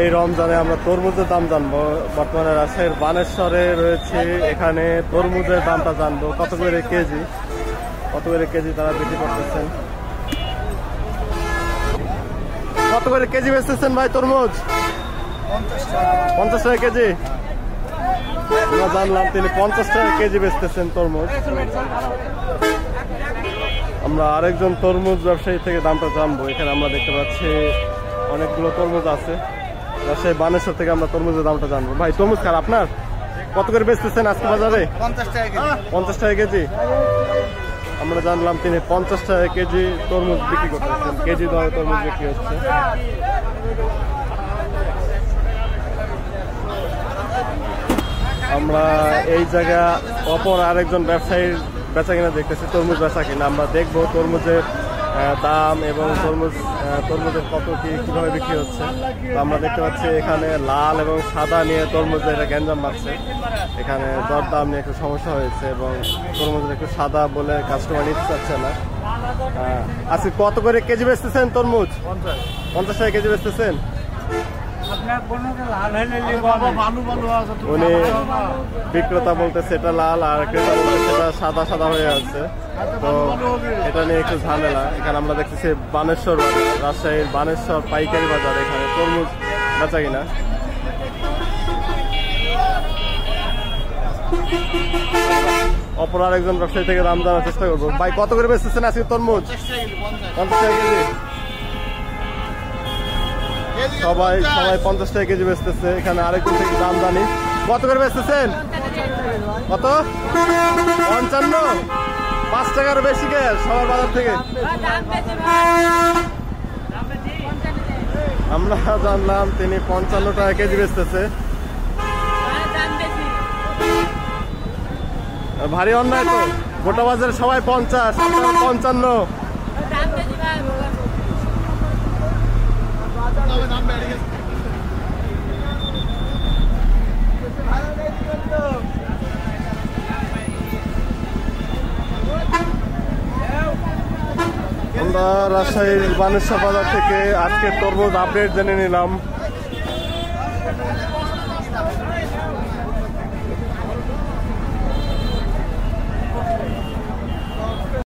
এই রমজানে আমরা তরমুজের দাম জানবো। বর্তমানে রাজশাহীর বানেশ্বরে রয়েছে, এখানে তরমুজের দামটা জানবো। কত করে কেজি তারা বিক্রি করতেছেন, কত করে কেজি বেচতেছেন ভাই তরমুজ? 50 টাকা কেজি। আমরা জানলাম তিনি 50 টাকা কেজি বেচতেছেন তরমুজ। আমরা আরেকজন তরমুজ ব্যবসায়ী থেকে দামটা জানবো। এখানে আমরা দেখতে পাচ্ছি অনেকগুলো তরমুজ আছে। রাজশাহী বানেশ্বর থেকে আমরা তরমুজের দামটা জানবো। ভাই তরমুজ কার আপনার? কত করে বেচতেছেন আজকে বাজারে? 50 টাকা কেজি। আমরা জানলাম তিনি 50 টাকা কেজি তরমুজ বিক্রি করতেছেন। কেজি দরে তরমুজ বিক্রি হচ্ছে। আমরা এই জায়গা অপর আরেকজন ব্যবসায়ীর বেচা কিনা দেখতেছি, তরমুজ বেচা কিনা। আমরা দেখবো তরমুজের দাম এবং তরমুজের কত কিভাবে বিক্রি হচ্ছে। তো আমরা দেখতে পাচ্ছি এখানে লাল এবং সাদা নিয়ে তরমুজের একটা গ্যাঞ্জাম বাড়ছে। এখানে দরদাম নিয়ে একটু সমস্যা হয়েছে এবং তরমুজের একটু সাদা বলে কাস্টমার নিতে চাচ্ছে না। আজকে কত করে কেজি বেচতেছেন তরমুজ? 50 টাকা কেজি বেচতেছেন। উনি বিক্রেতা বলতেছে এটা লাল আর ক্রেতা বলতেছে এটা সাদা সাদা হয়ে আছে। তো এটা নিয়ে একটু ঝামেলা। এখানে আমরা দেখতেছি বানেশ্বর, রাজশাহীর বানেশ্বর পাইকারি বাজার, এখানে তরমুজ বেচা কিনা। অপর আরেকজন ব্যবসায়ী থেকে দাম জানার চেষ্টা করবো। ভাই কত করে বেচতেছেন আজকে তরমুজ? 50 টাকা কেজি। সবাই 50 টাকা কেজি বেচতেছে। এখানে আরেকজন থেকে দাম জানি। কত করে বেচতেছেন? কত? 55। 5 টাকার বেশি কে সবার বাজার থেকে? আমরা জানলাম তিনি 55 টাকা কেজি বেচতেছে। ভারী অন্যায় তো, গোটা বাজারে সবাই 50, 55। আমরা রাজশাহীর বানেশ্বর বাজার থেকে আজকের তরমুজ আপডেট জেনে নিলাম।